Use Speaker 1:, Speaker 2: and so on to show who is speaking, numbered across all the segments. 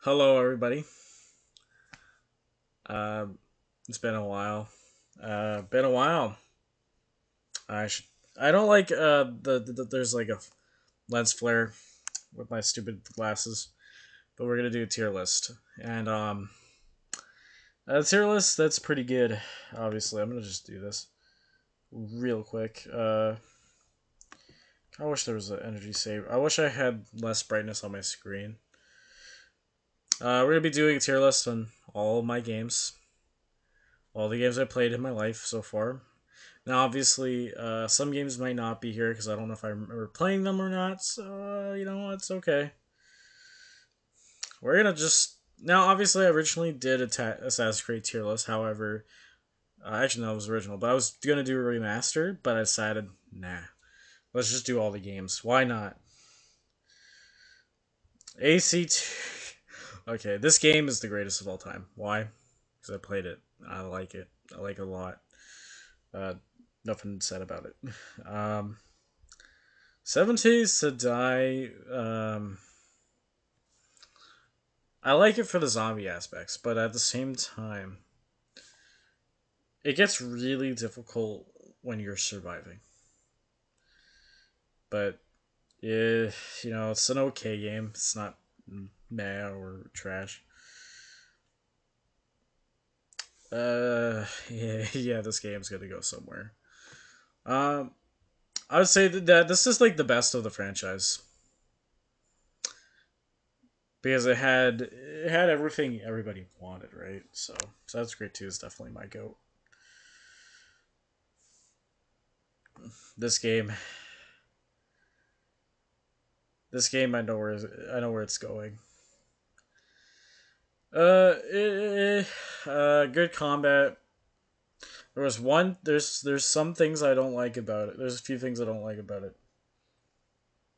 Speaker 1: Hello, everybody. Uh, it's been a while. Been a while. I should. I don't like there's like a lens flare with my stupid glasses, but we're gonna do a tier list, and a tier list that's pretty good. Obviously, I'm gonna just do this real quick. I wish there was an energy save. I wish I had less brightness on my screen. We're gonna be doing a tier list on all of my games, all the games I played in my life so far. Now, obviously, some games might not be here because I don't know if I remember playing them or not. So, it's okay. We're gonna just now. Obviously, I originally did Assassin's Creed tier list. However, actually, no, it was original. But I was gonna do a remaster, but I decided, nah, let's just do all the games. Why not? AC2. Okay, this game is the greatest of all time. Why? Because I played it. I like it. I like it a lot. Uh, Nothing said about it. Um, 7 Days to Die. I like it for the zombie aspects, but at the same time, it gets really difficult when you're surviving. But yeah, it's an okay game. It's not meh or trash. Yeah, yeah, this game's gonna go somewhere. Um, I would say that this is like the best of the franchise because it had everything everybody wanted, right? So that's great too. Is definitely my goat. This game, this game, I know where it's going. Good combat. There's some things I don't like about it. There's a few things I don't like about it.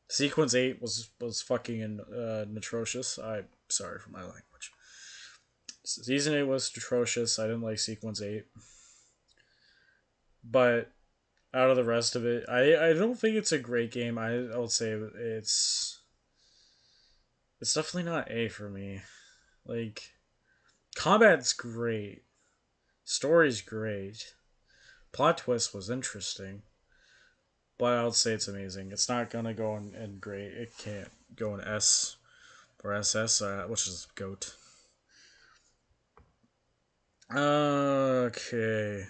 Speaker 1: Sequence 8 was fucking atrocious. I'm sorry for my language. Season 8 was atrocious. I didn't like Sequence 8. But out of the rest of it, I don't think it's a great game. I would say it's definitely not A for me. Like, combat's great. Story's great. Plot twist was interesting. But I would say it's amazing. It's not gonna go in great. It can't go in S or SS, which is GOAT. Okay.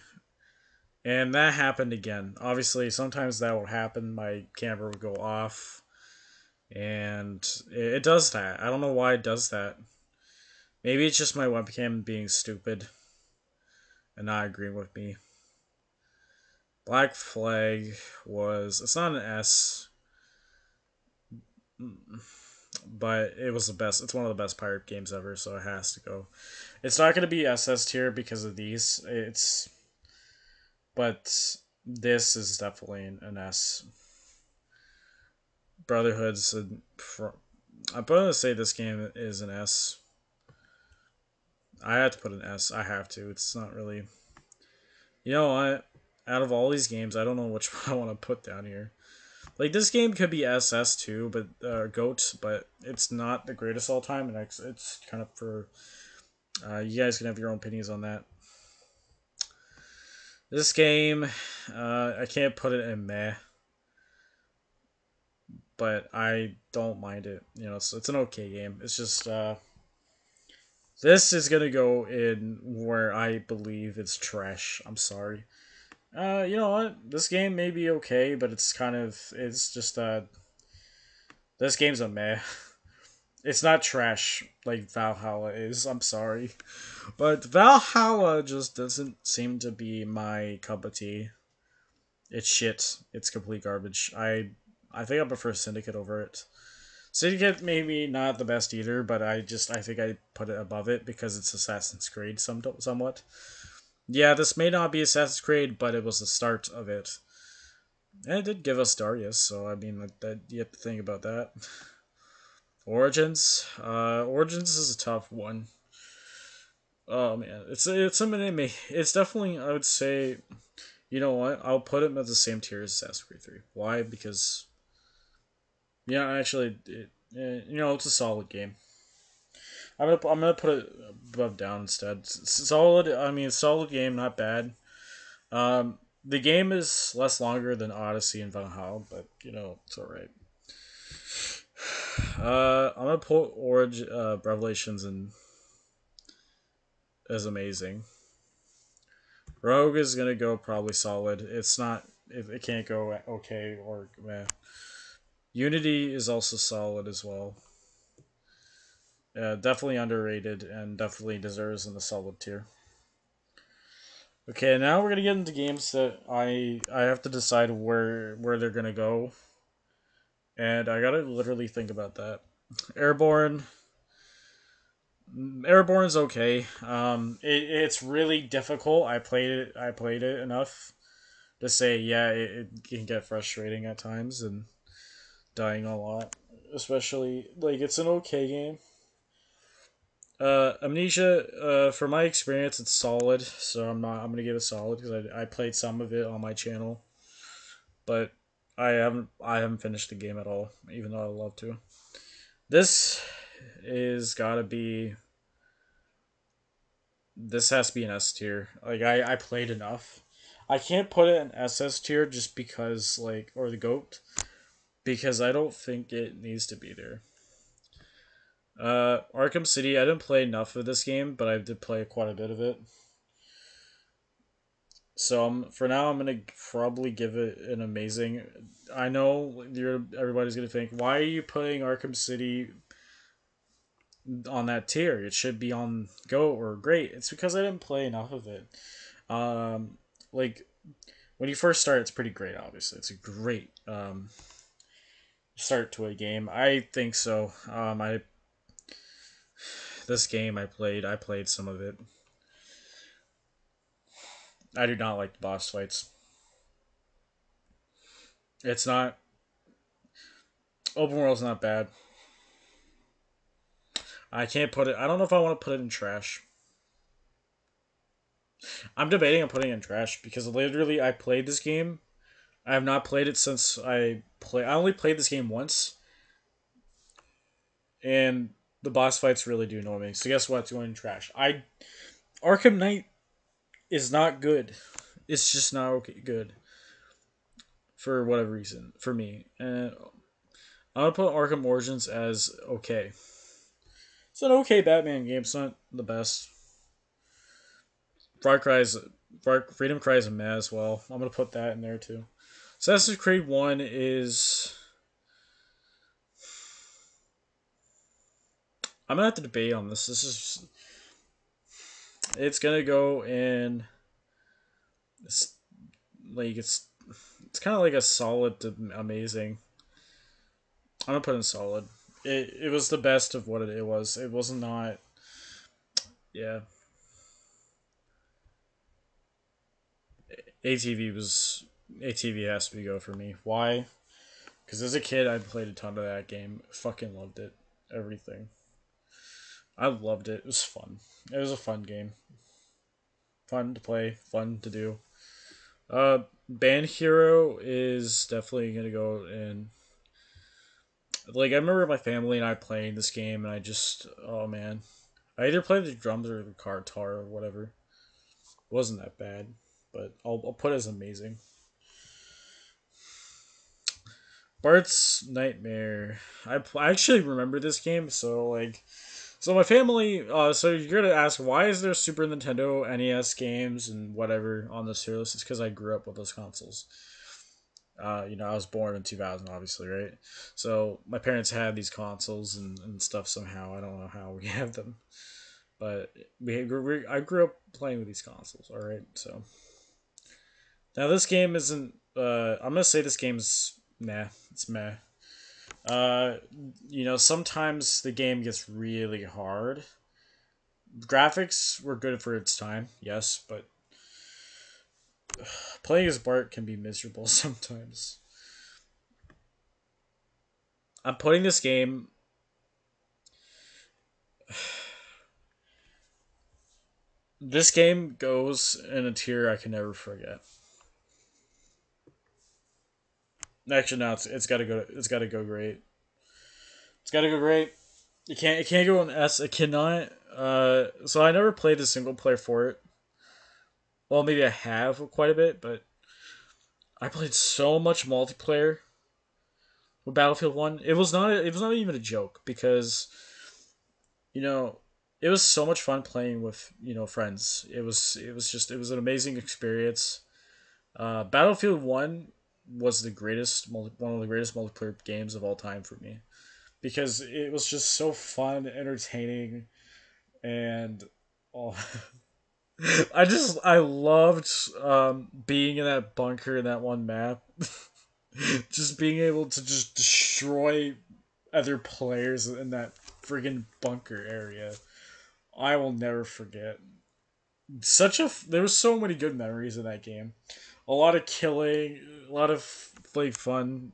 Speaker 1: And that happened again. Obviously, sometimes that would happen. My camera would go off. And it does that. I don't know why it does that. Maybe it's just my webcam being stupid and not agreeing with me. Black Flag was. It's not an S, but it was the best. It's one of the best pirate games ever, so it has to go. It's not going to be SS tier because of these. But this is definitely an S. Brotherhood's. I'm going to say this game is an S. I have to put an S. I have to. It's not really. You know what? Out of all these games, I don't know which one I want to put down here. Like, this game could be SS too, but GOAT, but it's not the greatest all time, and it's kind of for. You guys can have your own opinions on that. This game, I can't put it in meh, but I don't mind it. It's an okay game. It's just this is gonna go in where I believe it's trash. I'm sorry. You know what? This game may be okay, but it's just this game's a meh. It's not trash like Valhalla is. I'm sorry, but Valhalla just doesn't seem to be my cup of tea. It's shit. It's complete garbage. I think I prefer Syndicate over it. Syndicate maybe not the best either, but I think I put it above it because it's Assassin's Creed somewhat. Yeah, this may not be Assassin's Creed, but it was the start of it. And it did give us Darius, so I mean that you have to think about that. Origins. Origins is a tough one. Oh man, it's something that may. It's definitely, I would say. You know what? I'll put it at the same tier as Assassin's Creed 3. Why? Because actually, it's a solid game. I'm gonna put it above down instead. Solid. I mean, solid game, not bad. The game is less longer than Odyssey and Valhalla, but it's all right. I'm gonna put Origin Revelations in as amazing. Rogue is gonna go probably solid. It's not. It can't go okay or meh. Unity is also solid as well. Definitely underrated and definitely deserves in the solid tier. Okay, now we're gonna get into games that I have to decide where they're gonna go, and I gotta literally think about that. Airborne, Airborne's okay. It's really difficult. I played it enough to say yeah, it can get frustrating at times and dying a lot. Especially like it's an okay game. Amnesia, for my experience, it's solid. So I'm gonna give it solid because I played some of it on my channel, but I haven't finished the game at all, even though I love to. This is gotta be this has to be an S tier. Like I played enough. I can't put it in SS tier just because like or the goat because I don't think it needs to be there. Arkham City. I didn't play enough of this game, but I did play quite a bit of it. So for now, I'm gonna probably give it an amazing. I know everybody's gonna think, why are you putting Arkham City on that tier? It should be on Go or Great. It's because I didn't play enough of it. Like when you first start, it's pretty great. Obviously, it's a great start to a game. I think so. I This game I played some of it. I do not like the boss fights. It's not open world's not bad. I can't put it. I don't know if I want to put it in trash. I'm debating on putting it in trash because literally I played this game. I have not played it since I play. I only played this game once, and the boss fights really do annoy me. So guess what? It's going in trash. I Arkham Knight is not good. It's just not okay, good for whatever reason for me. And I'm gonna put Arkham Origins as okay. It's an okay Batman game. It's not the best. Far Cry's Freedom Cry is a meh as well. I'm gonna put that in there too. Assassin's Creed 1 is. I'm gonna have to debate on this. This is. It's gonna go in. It's, like it's kind of like a solid to amazing. I'm gonna put in solid. It was the best of what it was. It wasn't not. Yeah, ATV was ATV has to be go for me. Why? Because as a kid, I played a ton of that game. Fucking loved it. Everything. I loved it. It was fun. It was a fun game. Fun to play. Fun to do. Band Hero is definitely gonna go in. Like I remember my family and I playing this game, and I just oh man, I either played the drums or the guitar or whatever. It wasn't that bad, but I'll put it as amazing. Bart's Nightmare. I actually remember this game, so like so my family, so you're gonna ask why is there Super Nintendo, NES games, and whatever on this tier list? It's because I grew up with those consoles. I was born in 2000, obviously, right? So my parents had these consoles and stuff somehow. I don't know how we have them, but I grew up playing with these consoles. All right, so now this game isn't. I'm gonna say this game's nah. It's meh. Uh, sometimes the game gets really hard. Graphics were good for its time, yes, but playing as Bart can be miserable sometimes. I'm putting this game. This game goes in a tier I can never forget. Actually, no, it's got to go. It's got to go great. It's got to go great. It can't go in S. It cannot. So I never played the single player for it. Well, maybe I have quite a bit, but I played so much multiplayer with Battlefield One. It was not even a joke because you know it was so much fun playing with friends. It was an amazing experience. Battlefield One was one of the greatest multiplayer games of all time for me because it was just so fun, entertaining, and oh, I loved being in that bunker in that one map. Just being able to just destroy other players in that friggin' bunker area. I will never forget. There was so many good memories in that game. A lot of killing, a lot of like fun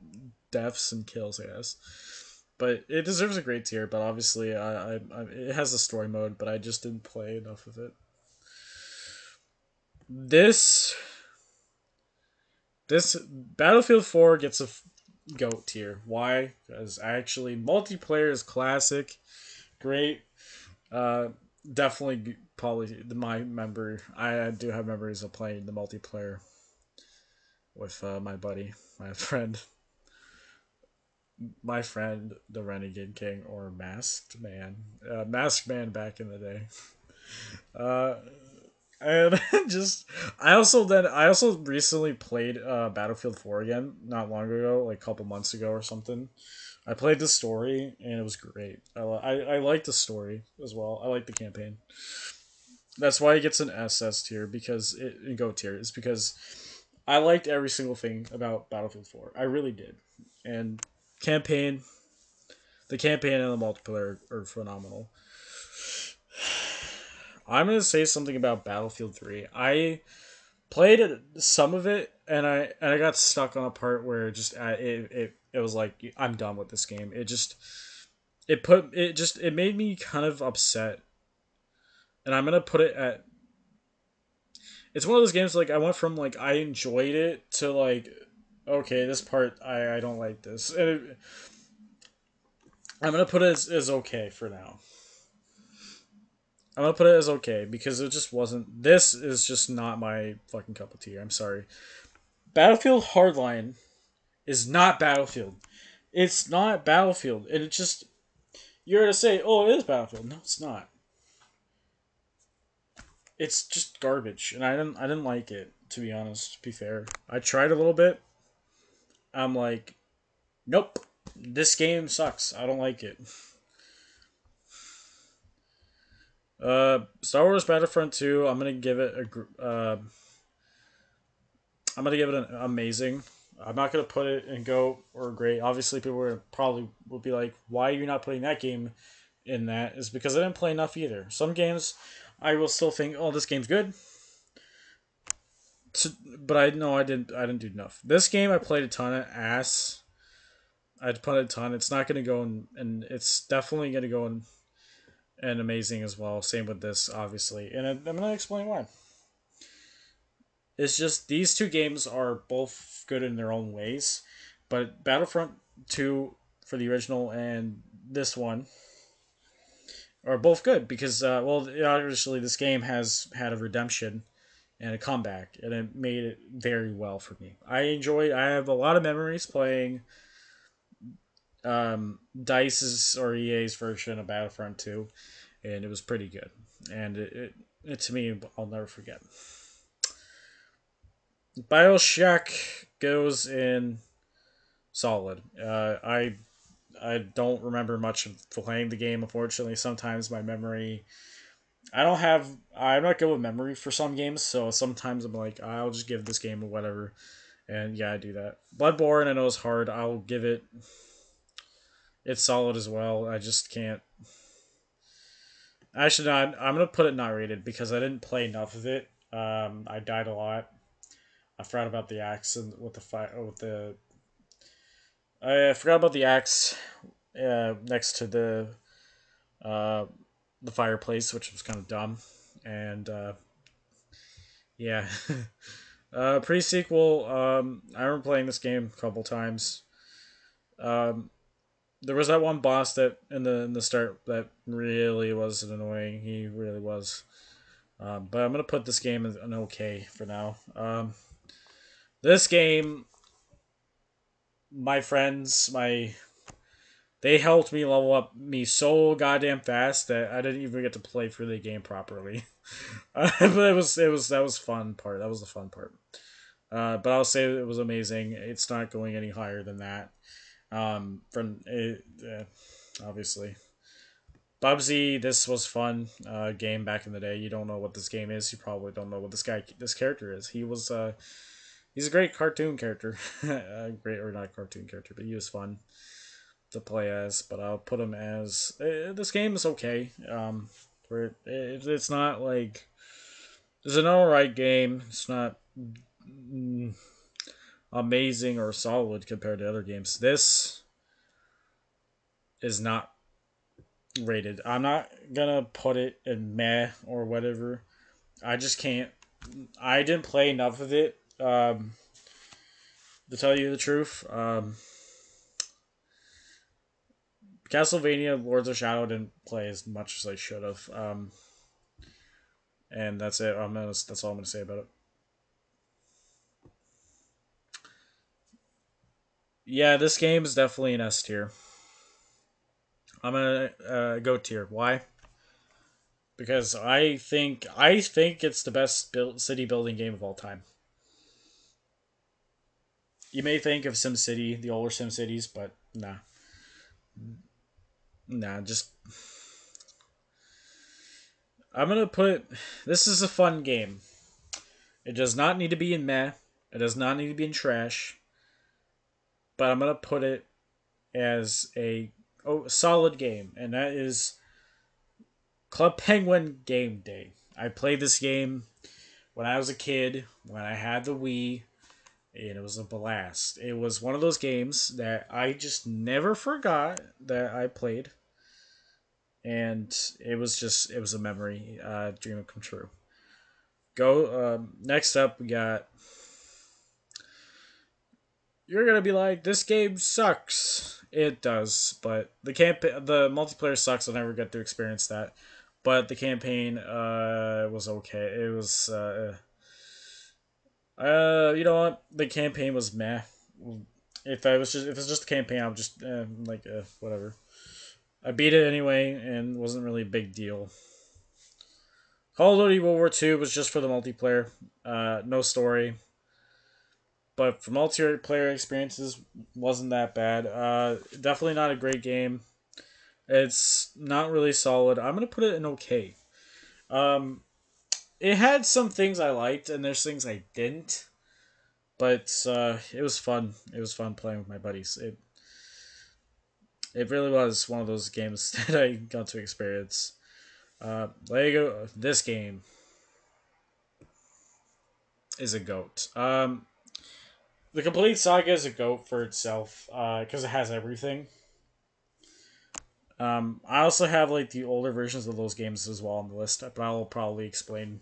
Speaker 1: deaths and kills, I guess. But it deserves a great tier. But obviously, it has a story mode, but I just didn't play enough of it. This this Battlefield 4 gets a goat tier. Why? Because actually multiplayer is classic, great. Uh, Definitely probably my member. I do have memories of playing the multiplayer with my buddy, my friend, the Renegade King or Masked Man back in the day. Uh, and just I also recently played Battlefield 4 again not long ago, like a couple months ago or something. I played the story and it was great. I like the story as well. I like the campaign. That's why it gets an SS tier because it go tier is because I liked every single thing about Battlefield 4. I really did. And campaign, the campaign and the multiplayer are phenomenal. I'm gonna say something about Battlefield 3. I played some of it and I got stuck on a part where just it was like I'm done with this game. It made me kind of upset. And I'm gonna put it at it's one of those games like I went from like I enjoyed it to like okay this part I don't like this and I'm gonna put it as okay for now. I'm gonna put it as okay because it just wasn't. This is just not my fucking cup of tea. I'm sorry. Battlefield Hardline is not Battlefield. It's not Battlefield, and it just you're gonna say, oh, it is Battlefield. No, it's not. It's just garbage, and I didn't like it to be honest. To be fair, I tried a little bit. I'm like, nope, this game sucks. I don't like it. Star Wars Battlefront 2. I'm gonna give it an amazing. I'm not gonna put it in go or great. Obviously, people probably will be like, "Why are you not putting that game in that?" Is because I didn't play enough either. Some games, I will still think, "Oh, this game's good," but I know I didn't do enough. This game, I played a ton of ass. I played a ton. It's not gonna go in, and it's definitely gonna go in and amazing as well. Same with this, obviously, and I'm gonna explain why. It's just these two games are both good in their own ways, but Battlefront 2 for the original and this one are both good because, well, obviously this game has had a redemption and a comeback, and it made it very well for me. I have a lot of memories playing Dice's or EA's version of Battlefront 2, and it was pretty good. And it to me, I'll never forget. Bioshock goes in solid. I don't remember much of playing the game. Unfortunately, sometimes my memory. I don't have. I'm not good with memory for some games, so sometimes I'm like, I'll just give this game a whatever, and yeah, I do that. Bloodborne, I know is hard. I'll give it. It's solid as well. I just can't. Actually, not. I'm gonna put it not rated because I didn't play enough of it. I died a lot. I forgot about the axe and with the fight with the. I forgot about the axe next to uh, the fireplace, which was kind of dumb. And yeah, pre sequel. I remember playing this game a couple times. Um, There was that one boss that in the start that really was annoying. He really was. But I'm gonna put this game as an okay for now. This game, my friends, my they helped me level up me so goddamn fast that I didn't even get to play through the game properly. But it was that was fun part. That was the fun part. But I'll say it was amazing. It's not going any higher than that. From it, obviously, Bubsy. This was fun. Game back in the day. You don't know what this game is. You probably don't know what this character is. He's a great cartoon character. Great or not cartoon character, but he was fun to play as. But I'll put him as this game is okay. It's not like it's an alright game. It's not mm, amazing or solid compared to other games. This is not rated. I'm not gonna put it in meh or whatever. I just can't. I didn't play enough of it to tell you the truth. Castlevania Lords of Shadow didn't play as much as I should have. And that's it. That's all I'm gonna say about it. Yeah, this game is definitely an S tier. I'm gonna go tier. Why? Because I think it's the best city building game of all time. You may think of SimCity, the older SimCities, but nah, nah. Just I'm gonna put. This is a fun game. It does not need to be in meh. It does not need to be in trash. But I'm gonna put it as a solid game, and that is Club Penguin Game Day. I played this game when I was a kid, when I had the Wii, and it was a blast. It was one of those games that I just never forgot that I played, and it was a memory, dream come true. Go next up, we got. You're gonna be like, this game sucks. It does, but the multiplayer sucks. I'll never get to experience that. But the campaign was okay. It was you know what? The campaign was meh. If it's just the campaign, I'm just like whatever. I beat it anyway, and wasn't really a big deal. Call of Duty World War II was just for the multiplayer, no story, but for multiplayer experiences, wasn't that bad. Definitely not a great game. It's not really solid. I'm gonna put it in okay. Um, it had some things I liked, and there's things I didn't. But it was fun. It was fun playing with my buddies. It really was one of those games that I got to experience. Lego. This game is a goat. The complete saga is a goat for itself because it has everything. I also have like the older versions of those games as well on the list, but I'll probably explain.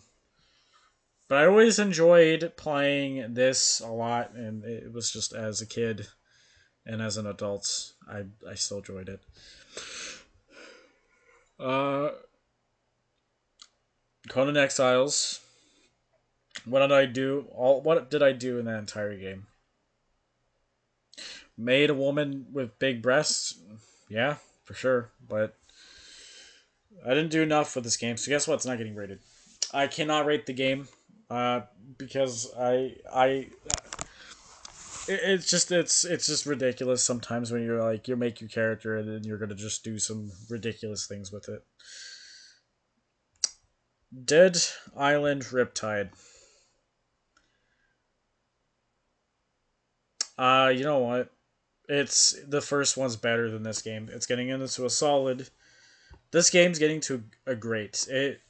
Speaker 1: But I always enjoyed playing this a lot, and it was just as a kid and as an adult, I still enjoyed it. Uh, Conan Exiles. What did I do? What did I do in that entire game? Made a woman with big breasts. Yeah, for sure. But I didn't do enough with this game. So guess what? It's not getting rated. I cannot rate the game. Because it's just ridiculous sometimes when you're like you make your character and then you're gonna just do some ridiculous things with it. Dead Island Riptide. You know what? It's the first one's better than this game. It's getting into a solid. This game's getting to a great. It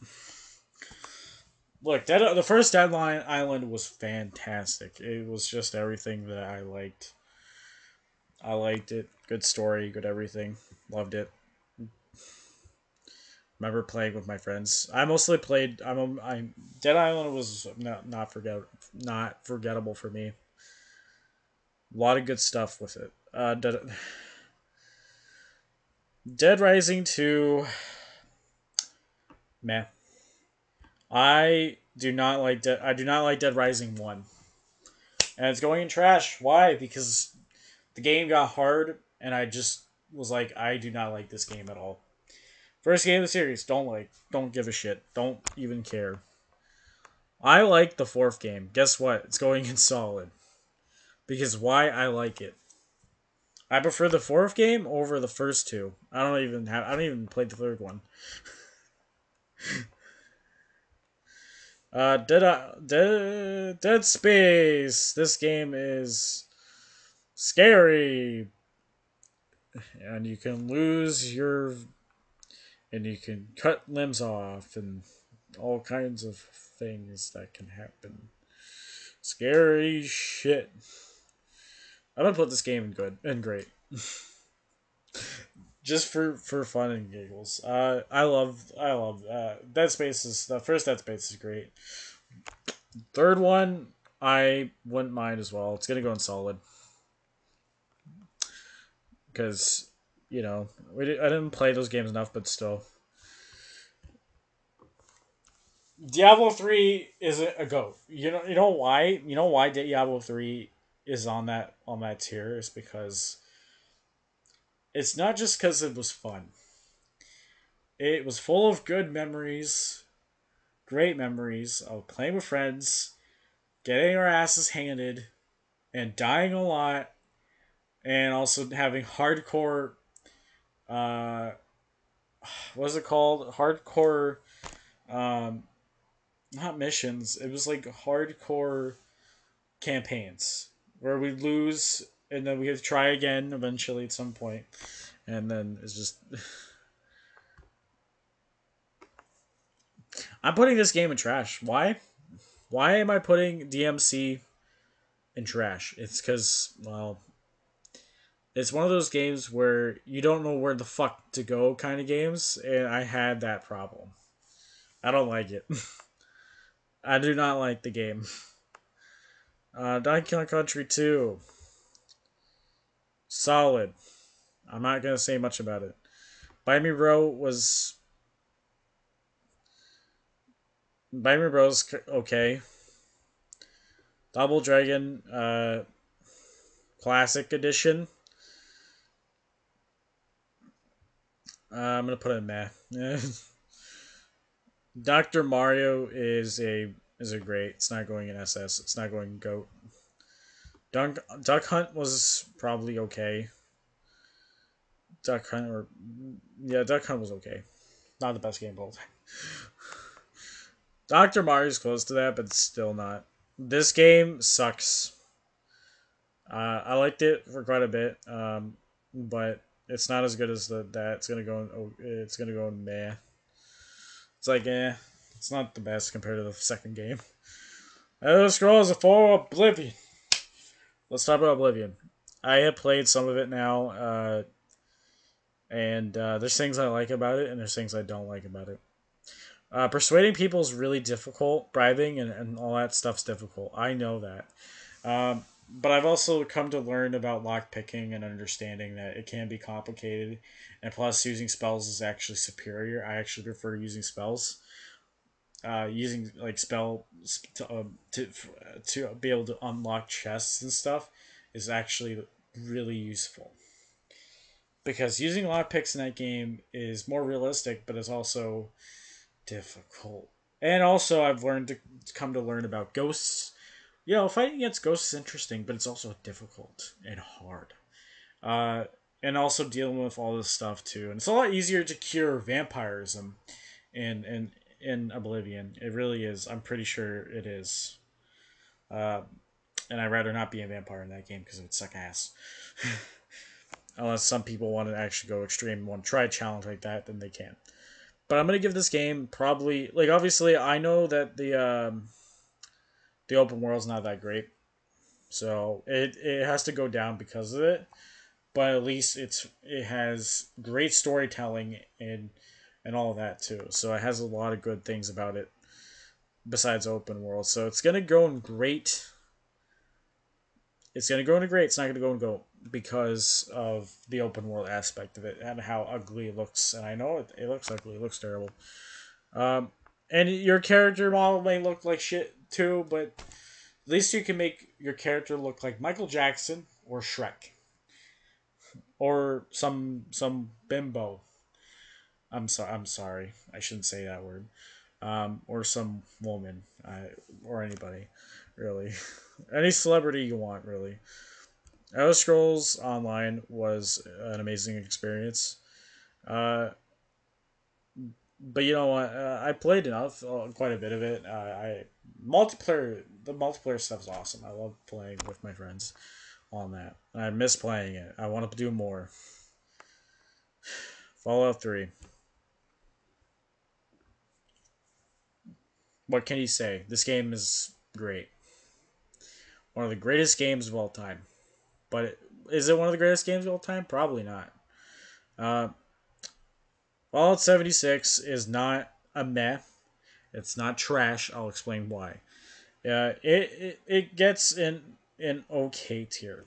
Speaker 1: look the first Deadline Island was fantastic. It was just everything that I liked. I liked it. Good story, good everything. Loved it. Remember playing with my friends. I mostly played. I Dead Island was not forgettable for me. A lot of good stuff with it. Dead Rising 2, meh. I do not like Dead Rising 1. And it's going in trash. Why? Because the game got hard and I just was like, I do not like this game at all. First game of the series, don't like. Don't give a shit. Don't even care. I like the fourth game. Guess what? It's going in solid. Because why I like it. I prefer the fourth game over the first two. I don't even play the third one. Dead Space. This game is scary, and you can lose your, and you can cut limbs off, and all kinds of things that can happen. Scary shit. I'm gonna put this game in good and great, just for fun and giggles. I love Dead Space is the first Dead Space is great. Third one I wouldn't mind as well. It's gonna go in solid because I didn't play those games enough, but still. Diablo 3 is a goat. You know why? You know why Diablo 3 is on that tier is because it's not just because it was fun. It was full of good memories, great memories of playing with friends, getting our asses handed, and dying a lot, and also having hardcore. Uh, what's it called? Hardcore. Um, Not missions. It was like hardcore campaigns where we lose and then we have to try again eventually at some point, and then it's just. I'm putting this game in trash. Why? Why am I putting DMC in trash? It's because, well, it's one of those games where you don't know where the fuck to go kind of games, and I had that problem. I don't like it. I do not like the game. Donkey Kong Country 2. Solid. I'm not going to say much about it. Buy Me Bro was. Buy Me Bro's okay. Double Dragon Classic Edition. I'm going to put it in meh. Dr. Mario is a great. It's not going in SS. It's not going GOAT. Duck Hunt was probably okay. Duck Hunt or yeah, Duck Hunt was okay. Not the best game of all time. Dr. Mario's close to that, but still not. This game sucks. I liked it for quite a bit, but it's not as good as that. It's gonna go in. Oh, it's gonna go in meh. It's like it's not the best compared to the second game. Elder Scrolls for Oblivion. Let's talk about Oblivion. I have played some of it now, and there's things I like about it, and there's things I don't like about it. Persuading people is really difficult. Bribing and all that stuff's difficult. I know that. But I've also come to learn about lockpicking and understanding that it can be complicated. And plus, using spells is actually superior. I actually prefer using spells. Using like spell to be able to unlock chests and stuff is actually really useful. Because using lockpicks in that game is more realistic, but it's also difficult. And also, I've learned to come to learn about ghosts. Fighting against ghosts is interesting, but it's also difficult and hard. Uh, and also dealing with all this stuff too. And it's a lot easier to cure vampirism in Oblivion. It really is. I'm pretty sure it is. Uh, and I'd rather not be a vampire in that game because it would suck ass. Unless some people want to actually go extreme and want to try a challenge like that, then they can. But I'm gonna give this game probably like obviously I know that the open world's not that great, so it has to go down because of it. But at least it has great storytelling and all of that too. So it has a lot of good things about it besides open world. So it's gonna go in great. It's gonna go into great. It's not gonna go in go. because of the open world aspect of it and how ugly it looks. And I know it looks ugly. It looks terrible. Um, and your character model may look like shit too, but at least you can make your character look like Michael Jackson or Shrek or some bimbo. I'm sorry. I shouldn't say that word. Or some woman, or anybody, really. Any celebrity you want, really. Elder Scrolls Online was an amazing experience. Uh, but you know what? I played enough, quite a bit of it. The multiplayer stuff is awesome. I love playing with my friends on that. I miss playing it. I want to do more. Fallout 3. What can you say? This game is great. One of the greatest games of all time. But is it one of the greatest games of all time? Probably not. Uh, Fallout 76 is not a meh. It's not trash. I'll explain why. It gets in an okay tier.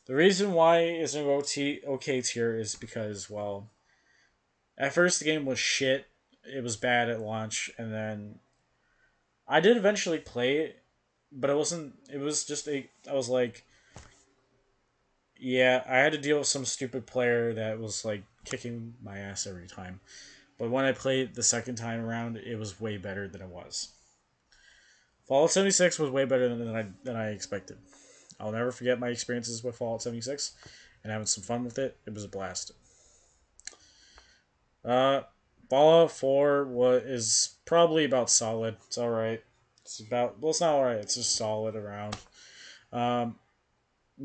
Speaker 1: The reason why it's an okay tier is because, well, at first the game was shit. It was bad at launch, and then I did eventually play it, but it wasn't. It was just a. I was like, yeah, I had to deal with some stupid player that was like kicking my ass every time. But when I played the second time around, it was way better than it was. Fallout 76 was way better than I expected. I'll never forget my experiences with Fallout 76 and having some fun with it. It was a blast. Uh, Fallout 4 is probably about solid. It's all right. It's about, well, it's not all right. It's just solid around. Um,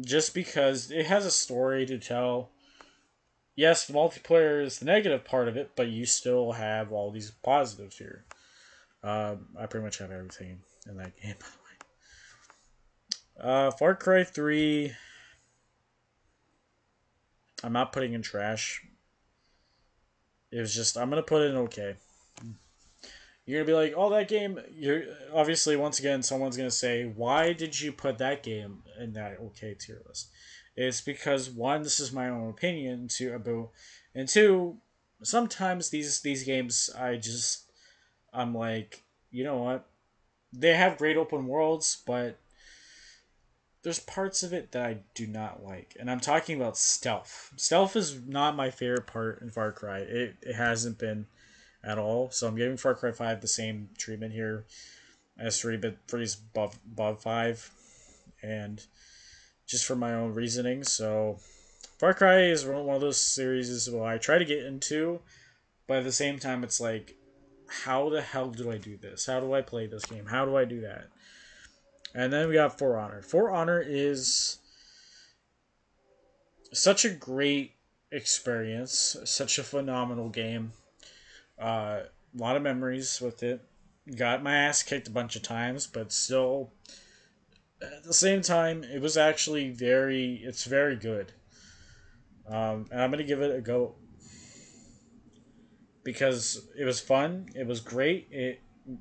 Speaker 1: just because it has a story to tell. Yes, the multiplayer is the negative part of it, but you still have all these positives here. I pretty much have everything in that game, by the way. Far Cry 3, I'm not putting in trash. It was just, I'm going to put it in okay. You're going to be like, oh, that game, you're obviously, once again, someone's going to say, why did you put that game in that okay tier list? It's because, one, this is my own opinion, and two, sometimes these games, I'm like, you know what? They have great open worlds, but there's parts of it that I do not like. And I'm talking about stealth. Stealth is not my favorite part in Far Cry. It hasn't been at all. So I'm giving Far Cry 5 the same treatment here as 3, but 3 is above 5. And just for my own reasoning. So Far Cry is one of those series where I try to get into, but at the same time, it's like, how the hell do I do this? How do I play this game? How do I do that? And then we got For Honor. For Honor is such a great experience, such a phenomenal game. A lot of memories with it. Got my ass kicked a bunch of times, but still, at the same time, it was actually it's very good. And I'm gonna give it a go because it was fun. It was great.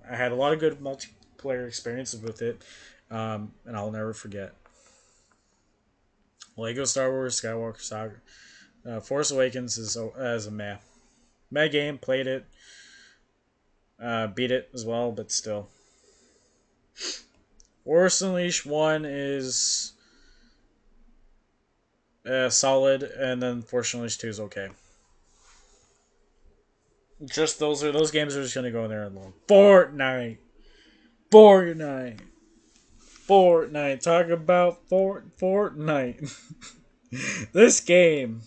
Speaker 1: I had a lot of good multiplayer experiences with it, and I'll never forget. Lego Star Wars Skywalker Saga. Force Awakens is as a meh game. Played it, beat it as well, but still. Force Unleashed 1 is solid, and then Force Unleashed 2 is okay. Just those games are just gonna go in there alone. Fortnite. Fortnite. Talk about Fortnite. This game.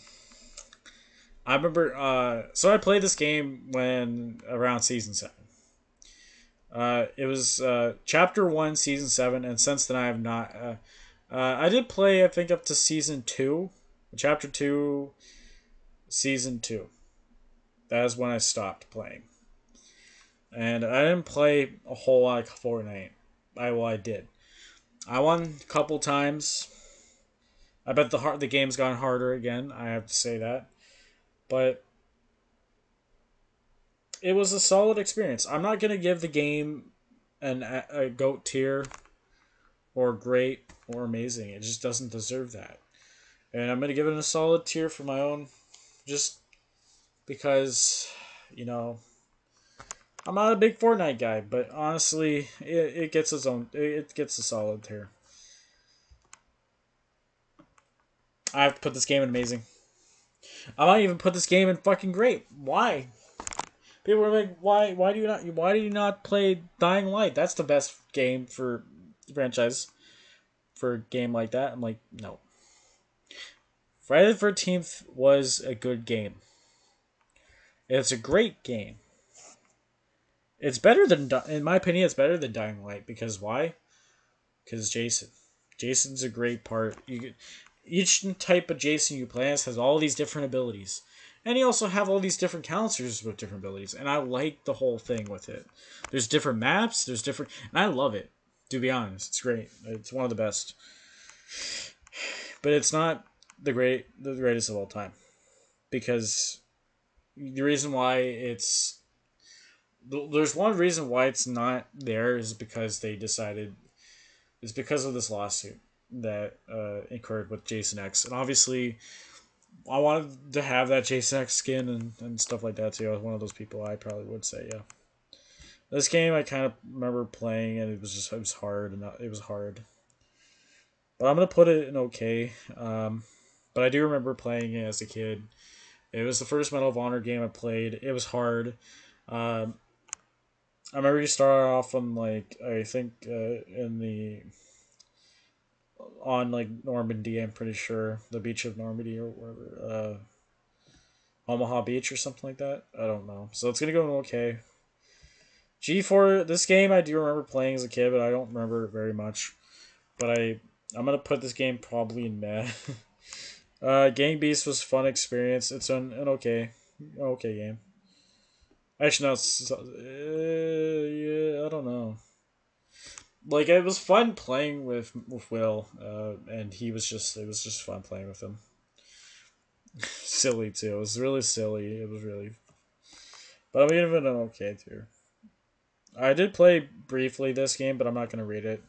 Speaker 1: I remember. So I played this game when around season 7. It was chapter 1, season 7, and since then I have not. I did play, I think, up to season 2, chapter 2, season 2. That is when I stopped playing, and I didn't play a whole lot of Fortnite. I did. I won a couple times. I bet the game's gone harder again. I have to say that, but it was a solid experience. I'm not gonna give the game a goat tier or great or amazing. It just doesn't deserve that. And I'm gonna give it a solid tier for my own, just because, you know, I'm not a big Fortnite guy, but honestly, it gets its own. It gets a solid tier. I have to put this game in amazing. I might even put this game in fucking great. Why? People are like, why? Why do you not? Why do you not play Dying Light? That's the best game for franchise for a game like that. I'm like, no. Friday the 13th was a good game. It's a great game. It's better than, in my opinion, it's better than Dying Light because why? Because Jason. Jason's a great part. Each type of Jason you play as has all these different abilities. And you also have all these different counselors with different abilities. And I like the whole thing with it. There's different maps, there's different. And I love it, to be honest. It's great. It's one of the best. But it's not the greatest of all time. Because the reason why it's. There's one reason why it's not there is because they decided. It's because of this lawsuit that incurred with Jason X. And obviously, I wanted to have that Jason X skin and stuff like that too. I was one of those people. I probably would say, yeah. This game I kind of remember playing and it was hard and it was hard. But I'm gonna put it in okay. But I do remember playing it as a kid. It was the first Medal of Honor game I played. It was hard. Um, I remember you started off on like I think in the on like Normandy. I'm pretty sure the beach of Normandy or whatever. Omaha Beach or something like that. I don't know. So it's gonna go in okay. G4, this game I do remember playing as a kid, but I don't remember it very much. But I'm gonna put this game probably in meh. Gang Beast was a fun experience. It's an okay game. Actually, no, yeah, I don't know. Like it was fun playing with Will, and it was just fun playing with him. Silly too. It was really silly. It was really, but I'm giving it an okay tier. I did play briefly this game, but I'm not gonna read it.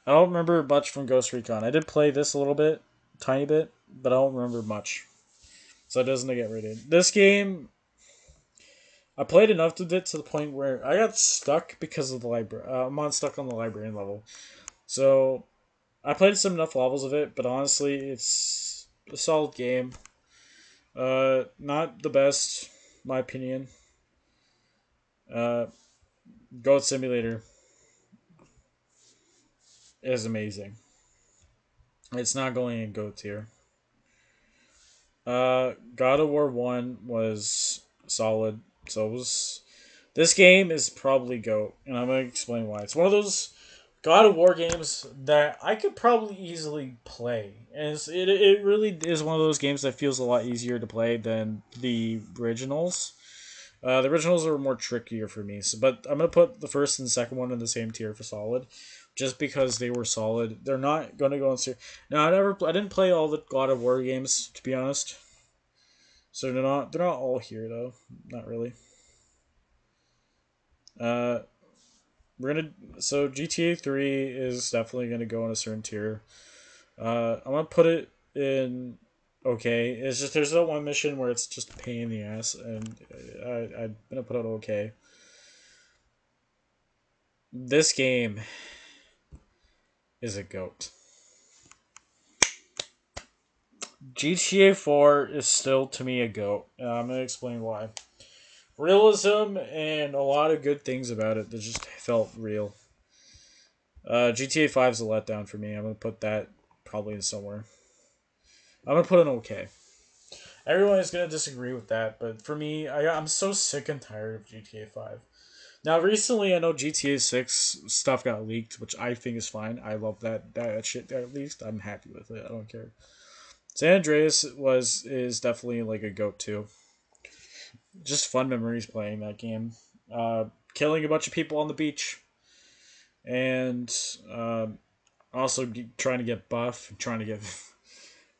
Speaker 1: I don't remember much from Ghost Recon. I did play this a little bit, tiny bit, but I don't remember much. So it doesn't get rated. This game, I played enough of it to the point where I got stuck because of the library. I'm on stuck on the librarian level. So I played some enough levels of it, but honestly, it's a solid game. Not the best, my opinion. Uh, Goat Simulator is amazing. It's not going in Goat tier. God of War 1 was solid. So it was. This game is probably GOAT, and I'm going to explain why. It's one of those God of War games that I could probably easily play. And it really is one of those games that feels a lot easier to play than the originals. The originals are more trickier for me. So, but I'm going to put the first and second one in the same tier for solid. Just because they were solid. They're not going to go in series. No, I didn't play all the God of War games, to be honest. So they're not all here though. Not really. Uh, we're gonna so GTA 3 is definitely gonna go in a certain tier. I'm gonna put it in okay. It's just there's that one mission where it's just a pain in the ass, and I'm gonna put it okay. This game is a goat. GTA 4 is still to me a goat. I'm gonna explain why. Realism and a lot of good things about it that just felt real. GTA 5 is a letdown for me. I'm gonna put that probably in somewhere. I'm gonna put an okay. Everyone is gonna disagree with that, but for me, I'm so sick and tired of GTA 5. Now, recently, I know GTA 6 stuff got leaked, which I think is fine. I love that shit got leaked. I'm happy with it. I don't care. San Andreas is definitely like a goat too. Just fun memories playing that game. Killing a bunch of people on the beach, and also trying to get buff, trying to get.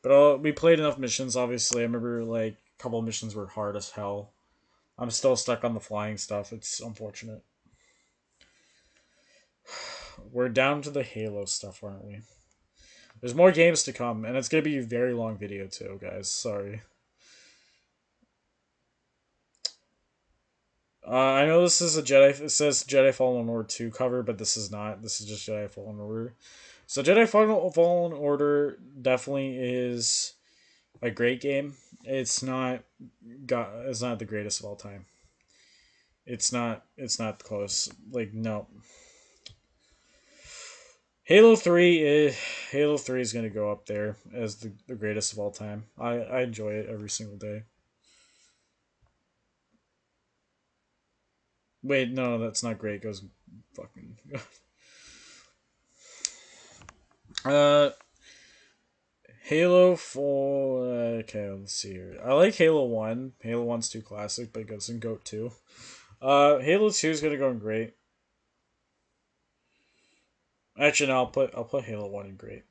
Speaker 1: But we played enough missions. Obviously, I remember like a couple of missions were hard as hell. I'm still stuck on the flying stuff. It's unfortunate. we're down to the Halo stuff, aren't we? There's more games to come, and it's gonna be a very long video too, guys. Sorry. I know this is a Jedi. It says Jedi Fallen Order 2 cover, but this is not. This is just Jedi Fallen Order. So Jedi Fallen Order definitely is a great game. It's not It's not the greatest of all time. It's not. It's not close. Like no. Halo 3 is Halo 3 is gonna go up there as the greatest of all time. I enjoy it every single day. Wait, no, that's not great. It goes fucking. uh, Halo 4. Okay, let's see here. I like Halo 1. Halo 1's too classic, but it goes in GOAT 2. Halo 2 is gonna go in great. Actually, no, I'll put Halo 1 in great.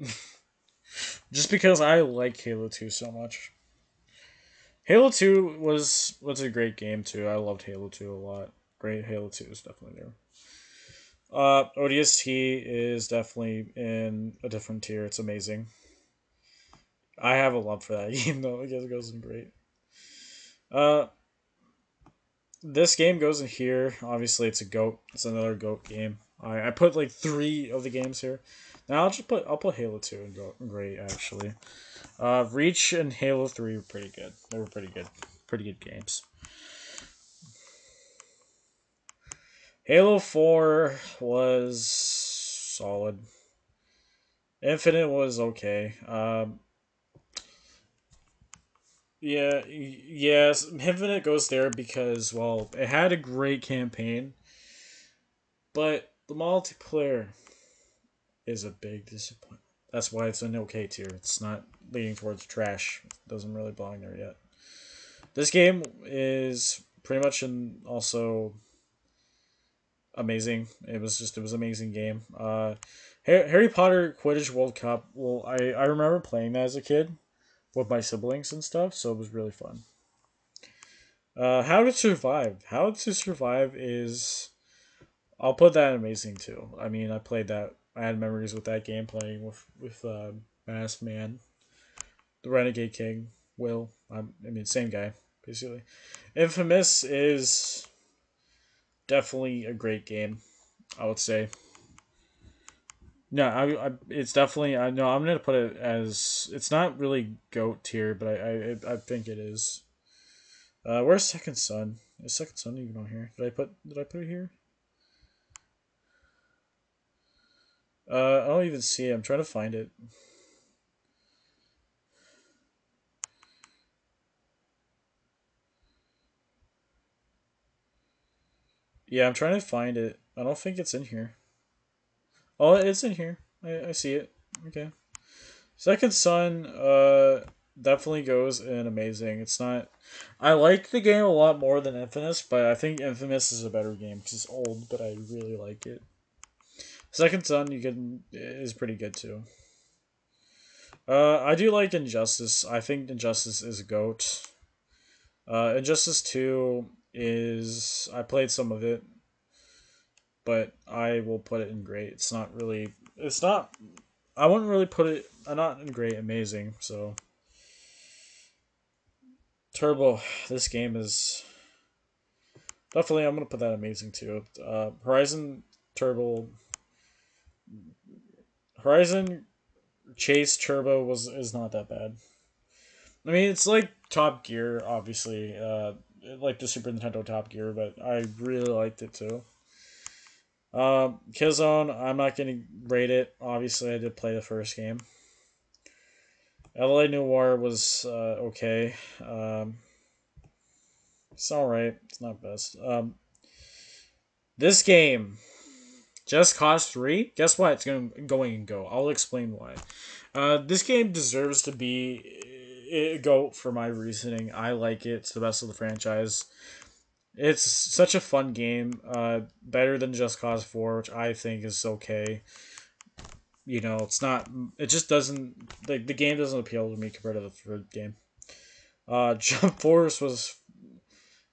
Speaker 1: Just because I like Halo 2 so much. Halo 2 was a great game too. I loved Halo 2 a lot. Great Halo 2 is definitely there. ODST is definitely in a different tier. It's amazing. I have a love for that game though. It goes in great. Uh, this game goes in here. Obviously, it's a goat. It's another goat game. I put like 3 of the games here. Now I'll put Halo 2 in goat great actually. Reach and Halo 3 were pretty good. They were pretty good games. Halo 4 was solid. Infinite was okay. Yes, Infinite goes there because, well, it had a great campaign, but the multiplayer is a big disappointment. That's why it's an okay tier. It's not leaning towards trash. It doesn't really belong there yet. This game is pretty much also amazing. It was an amazing game. Harry Potter Quidditch World Cup. Well, I remember playing that as a kid with my siblings and stuff, so it was really fun. How to Survive. How to Survive is. I'll put that in amazing too. I mean, I played that. I had memories with that game playing with Masked Man, the Renegade King, Will. I mean, same guy basically. Infamous is definitely a great game. I would say. No, it's definitely. I know. I'm gonna put it as. It's not really goat tier, but I think it is. Where's Second Son? Is Second Son even on here? Did I put it here? I don't even see it. I'm trying to find it. Yeah, I'm trying to find it. I don't think it's in here. Oh, it's in here. I see it. Okay. Second Son definitely goes in amazing. It's not. I like the game a lot more than Infamous, but I think Infamous is a better game because it's old, but I really like it. Second Son is pretty good too. I do like Injustice. I think Injustice is a goat. Injustice 2 is. I played some of it, but I will put it in great. It's not really. It's not. I wouldn't really put it. Not in great, amazing. So. Turbo. This game is. Definitely, I'm going to put that amazing too. Horizon Turbo. Horizon Chase Turbo is not that bad. I mean, it's like Top Gear, obviously. Like the Super Nintendo Top Gear, but I really liked it too. Killzone, I'm not gonna rate it. Obviously, I did play the first game. LA Noir was okay. It's alright. It's not best. This game, Just Cause 3. Guess what? It's going and go. I'll explain why. This game deserves to be a GOAT for my reasoning. I like it. It's the best of the franchise. It's such a fun game. Better than Just Cause 4, which I think is okay. You know, it's not. It just doesn't. The game doesn't appeal to me compared to the third game. Jump Force was.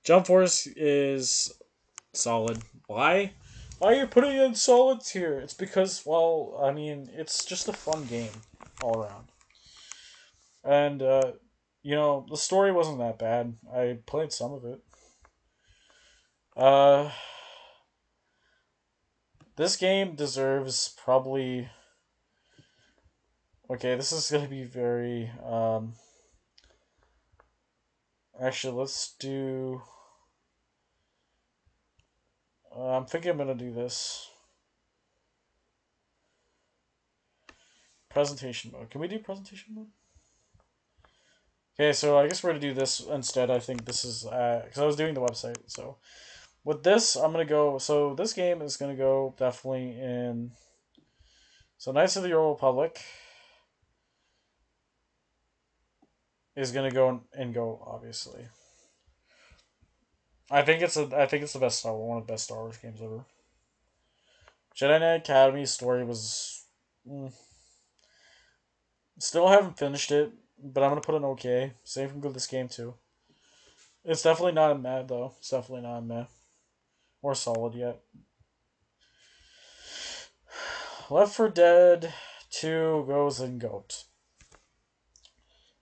Speaker 1: Jump Force is solid. Why? Why are you putting it in solitaire? It's because, well, I mean, it's just a fun game all around. And, the story wasn't that bad. I played some of it. Uh, this game deserves probably. Okay, this is gonna be very. Actually, let's do. I'm thinking I'm gonna do this. Presentation mode. Can we do presentation mode? Okay, so I guess we're gonna do this instead. I think this is because I was doing the website. So with this, I'm gonna go. So this game is gonna go definitely in. So Knights of the Old Republic is gonna go and go obviously. I think it's the best one of the best Star Wars games ever. Jedi Knight Academy story was. Still haven't finished it, but I'm gonna put an okay. Same from this game too. It's definitely not a meh though. It's definitely not a meh or solid yet. Left 4 Dead 2 goes in GOAT.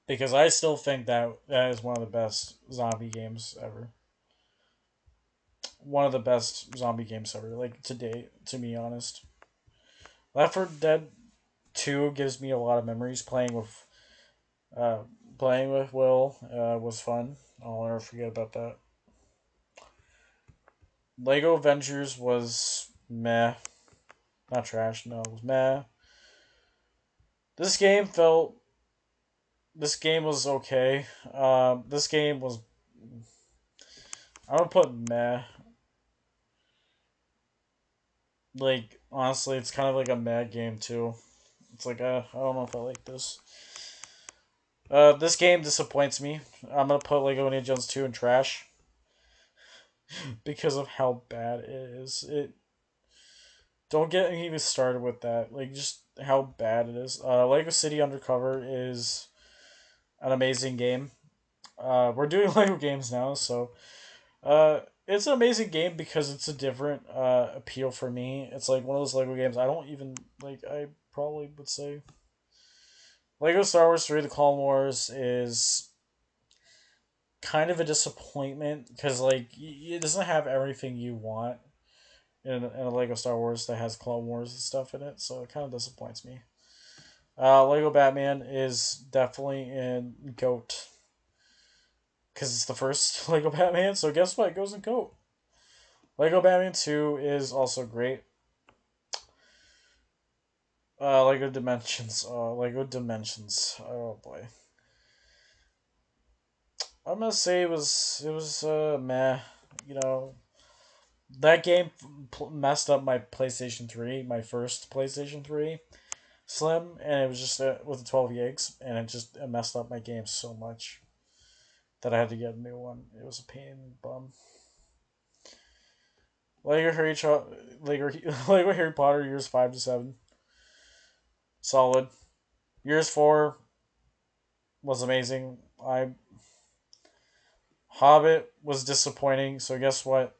Speaker 1: Because I still think that is one of the best zombie games ever. One of the best zombie games ever, like to date, to be honest. Left 4 Dead 2 gives me a lot of memories. Uh, playing with Will was fun. I'll never forget about that. Lego Avengers was meh. Not trash, no, it was meh. This game felt. This game was okay. This game was. I'm gonna put meh. Like, honestly, it's kind of like a mad game, too. It's like, I don't know if I like this. This game disappoints me. I'm gonna put Lego Indiana Jones 2 in trash because of how bad it is. Don't get even started with that. Like, just how bad it is. Lego City Undercover is an amazing game. We're doing Lego games now, so it's an amazing game because it's a different appeal for me. It's like one of those Lego games I don't even like. I probably would say Lego Star Wars 3: The Clone Wars is kind of a disappointment because like it doesn't have everything you want in a Lego Star Wars that has Clone Wars and stuff in it, so it kind of disappoints me. Lego Batman is definitely in GOAT because it's the first Lego Batman. So guess what? It goes in GOAT. Lego Batman 2 is also great. Lego Dimensions. Lego Dimensions. Oh boy. I'm gonna say it was meh. You know, that game messed up my PlayStation 3, my first PlayStation 3 Slim, and it was just with the 12 gigs, and it messed up my game so much that I had to get a new one. It was a pain in the bum. Lego Harry Lego Lego Harry Potter years 5 to 7, solid. Years 4 was amazing. I Hobbit was disappointing. So guess what?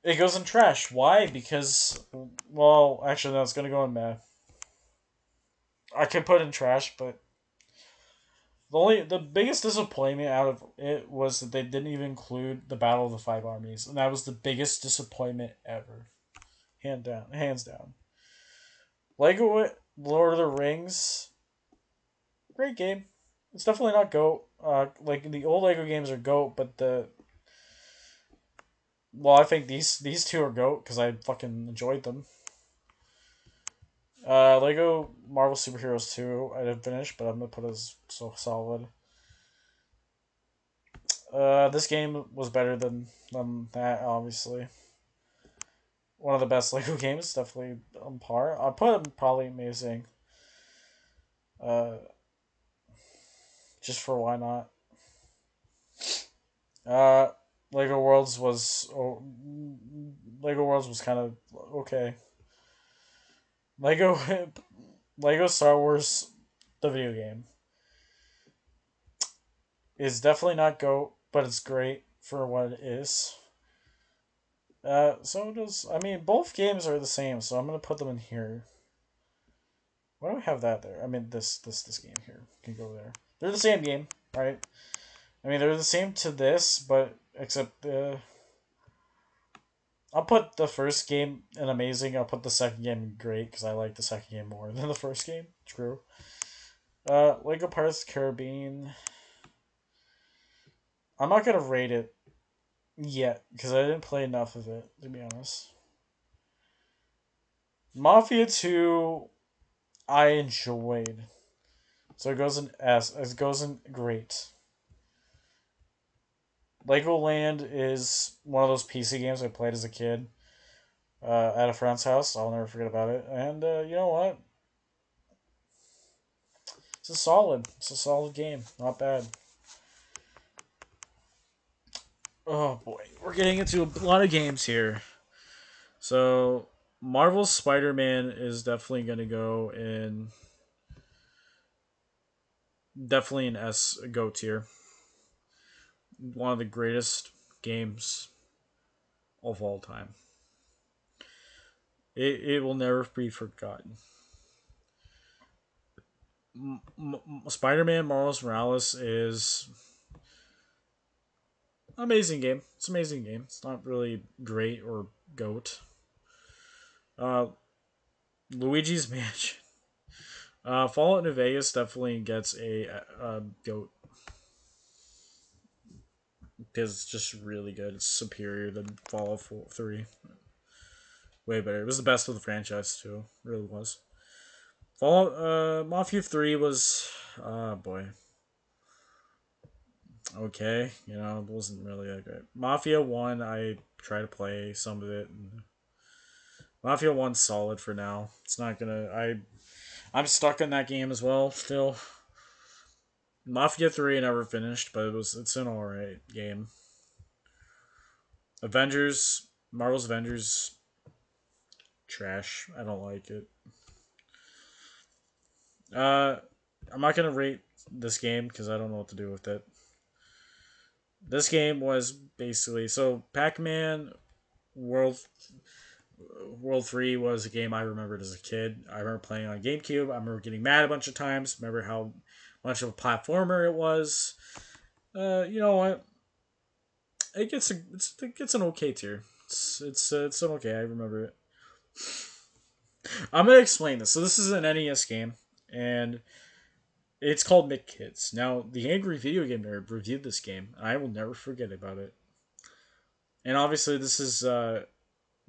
Speaker 1: It goes in trash. Why? Because, well, actually, no, it's gonna go in meh. I could put in trash, but the biggest disappointment out of it was that they didn't even include the Battle of the Five Armies, and that was the biggest disappointment ever, hands down. Lego Lord of the Rings, great game. It's definitely not GOAT. Like the old Lego games are GOAT, but I think these two are GOAT because I fucking enjoyed them. Lego Marvel Superheroes 2, I didn't finish, but I'm gonna put as so solid. This game was better than that, obviously. One of the best Lego games, definitely on par. I put it probably amazing. Uh, just for why not? Uh, Lego Worlds was Lego Worlds was kind of okay. Lego Lego Star Wars, the video game, is definitely not GOAT, but it's great for what it is. So does I mean both games are the same, so I'm gonna put them in here. Why do I have that there? I mean this game here can go there. They're the same game, right? I mean they're the same to this, but except I'll put the first game in amazing. I'll put the second game in great because I like the second game more than the first game. True. Lego Pirates of the Caribbean. I'm not gonna rate it yet because I didn't play enough of it to be honest. Mafia 2 I enjoyed. So it goes in S. It goes in great. Legoland is one of those PC games I played as a kid at a friend's house. I'll never forget about it. And you know what? It's a solid. It's a solid game. Not bad. Oh boy, we're getting into a lot of games here. So Marvel's Spider-Man is definitely going to go in definitely an S go tier. One of the greatest games of all time. It will never be forgotten. Spider-Man Miles Morales is amazing game. It's an amazing game. It's not really great or goat. Uh, Luigi's Mansion. Fallout New Vegas definitely gets a goat because it's just really good. It's superior than Fallout 3. Way better. It was the best of the franchise too. It really was. Fallout Mafia 3 was boy. Okay, it wasn't really that great. Mafia 1 I tried to play some of it. Mafia 1's solid for now. It's not gonna I'm stuck in that game as well still. Mafia 3 I never finished, but it's an alright game. Avengers, Marvel's Avengers, trash. I don't like it. Uh, I'm not gonna rate this game because I don't know what to do with it. This game was basically so Pac-Man World World 3 was a game I remembered as a kid. I remember playing on GameCube. I remember getting mad a bunch of times. Remember how much of a platformer it was. You know what? It gets an okay tier. It's an okay. I remember it. I'm gonna explain this. So this is an NES game, and it's called McKids. Now the Angry Video Game Nerd reviewed this game, and I will never forget about it. And obviously, this is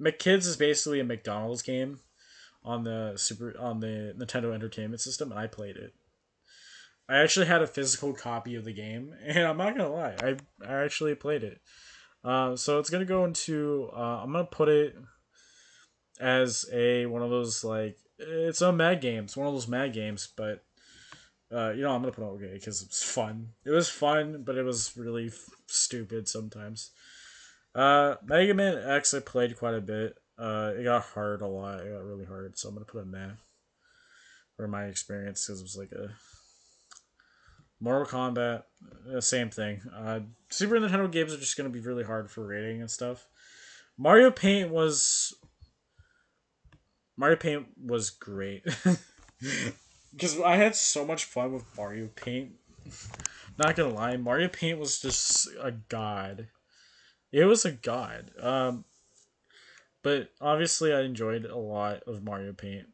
Speaker 1: McKids is basically a McDonald's game on the Nintendo Entertainment System, and I played it. I actually had a physical copy of the game, and I'm not gonna lie, I actually played it. So it's gonna go into. I'm gonna put it as a one of those like it's a mad game. It's one of those mad games, but I'm gonna put it okay because it's fun. It was fun, but it was really stupid sometimes. Mega Man X I played quite a bit. It got hard a lot. It got really hard, so I'm gonna put a meh for my experience because it was like a Mortal Kombat, same thing. Super Nintendo games are just gonna be really hard for rating and stuff. Mario Paint was Mario Paint was great because I had so much fun with Mario Paint. Not gonna lie, Mario Paint was just a god. It was a god. But obviously I enjoyed a lot of Mario Paint.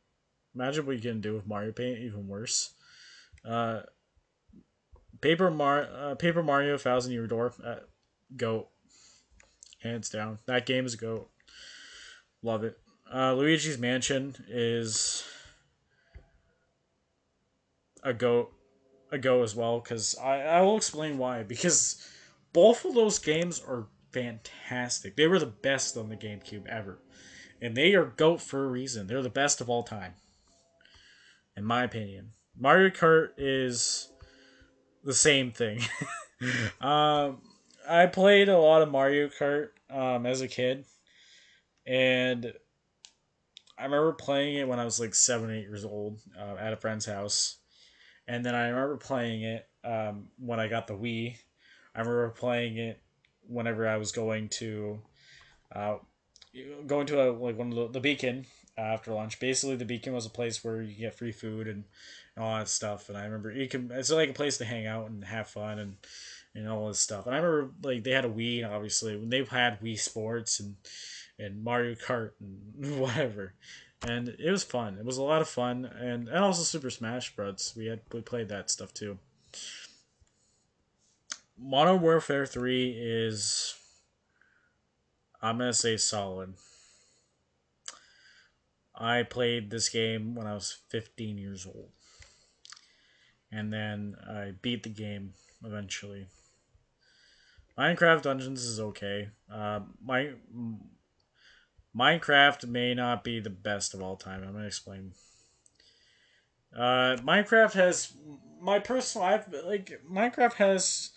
Speaker 1: Imagine what you can do with Mario Paint, even worse. Uh, Paper Mario Thousand Year Door, goat, hands down. That game is goat. Love it. Luigi's Mansion is a goat, a go as well. Because I will explain why. Because both of those games are fantastic. They were the best on the GameCube ever, and they are goat for a reason. They're the best of all time, in my opinion. Mario Kart is the same thing. um, I played a lot of Mario Kart as a kid, and I remember playing it when I was like 7, 8 years old at a friend's house, and then I remember playing it when I got the Wii. I remember playing it whenever I was going to uh, going to a like one of the beacon after lunch. Basically, the beacon was a place where you get free food and all that stuff. And I remember you can it's like a place to hang out and have fun and all this stuff. And I remember like they had a Wii, obviously when they had Wii Sports and Mario Kart and whatever. And it was fun. It was a lot of fun, and also Super Smash Bros. We played that stuff too. Modern Warfare 3 is, I'm gonna say, solid. I played this game when I was 15 years old, and then I beat the game eventually. Minecraft Dungeons is okay. Minecraft may not be the best of all time. I'm gonna explain. Minecraft has my personal. I've like Minecraft has.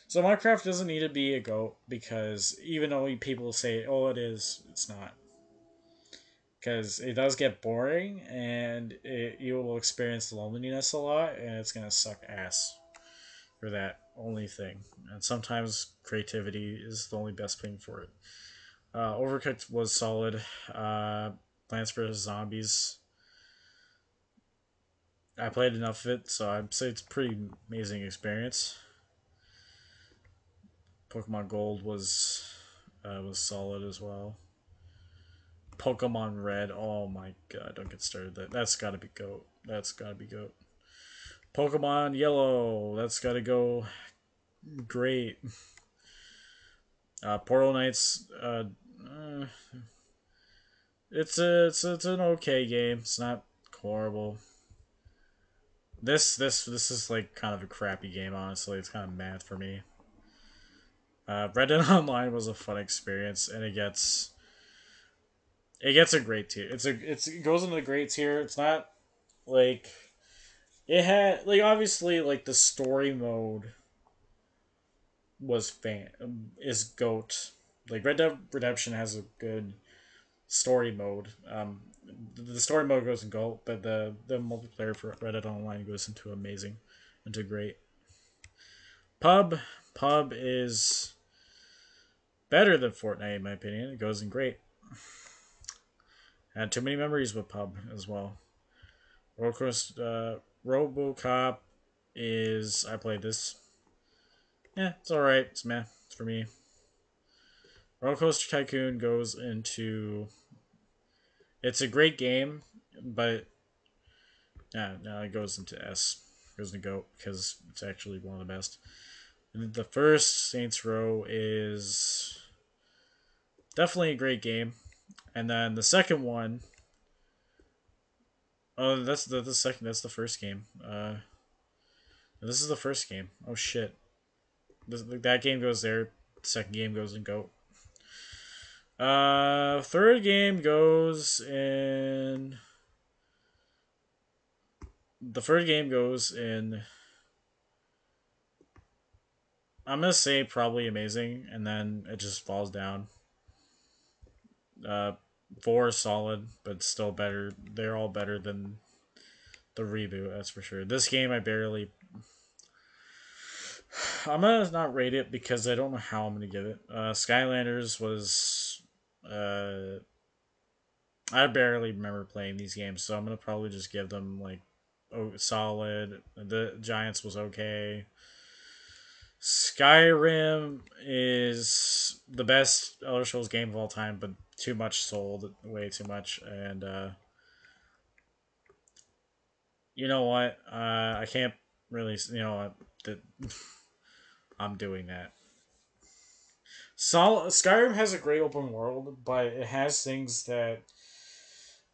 Speaker 1: So Minecraft doesn't need to be a goat because even though people say, "Oh, it is," it's not, because it does get boring and you will experience loneliness a lot, and it's gonna suck ass for that only thing. And sometimes creativity is the only best thing for it. Overcooked was solid. Plants vs Zombies. I played enough of it, so I'd say it's a pretty amazing experience. Pokemon Gold was solid as well. Pokemon Red. Oh my god! Don't get started. That's got to be goat. That's got to be goat. Pokemon Yellow. That's got to go great. Portal Knights. It's an okay game. It's not horrible. This is like kind of a crappy game. Honestly, it's kind of math for me. Red Dead Online was a fun experience, and it gets a great tier. It goes into the great tier. It's not like it had like obviously like the story mode was fan is goat. Like Red Dead Redemption has a good story mode. The story mode goes in goat, but the multiplayer for Red Dead Online goes into amazing, into great. Pub Pub is better than Fortnite in my opinion. It goes in great. I had too many memories with Pub as well. RoboCop is I played this. Yeah, it's all right. It's meh. It's for me. Roller Coaster Tycoon goes into. It's a great game, but yeah, no, it goes into S. It goes into GOAT because it's actually one of the best. And the first Saints Row is definitely a great game, and then the second one. Oh, that's the second. That's the first game. This is the first game. Oh shit. That game goes there. The second game goes in GOAT. Third game goes in. The third game goes in. I'm gonna say probably amazing, and then it just falls down. Uh, Four is solid, but still better. They're all better than the reboot. That's for sure. This game I barely. I'm gonna not rate it because I don't know how I'm gonna give it. Skylanders was. I barely remember playing these games, so I'm gonna probably just give them like, oh, solid. The Giants was okay. Skyrim is the best Elder Scrolls game of all time, but too much sold, way too much, and you know what? I can't really, I'm doing that. Skyrim has a great open world, but it has things that,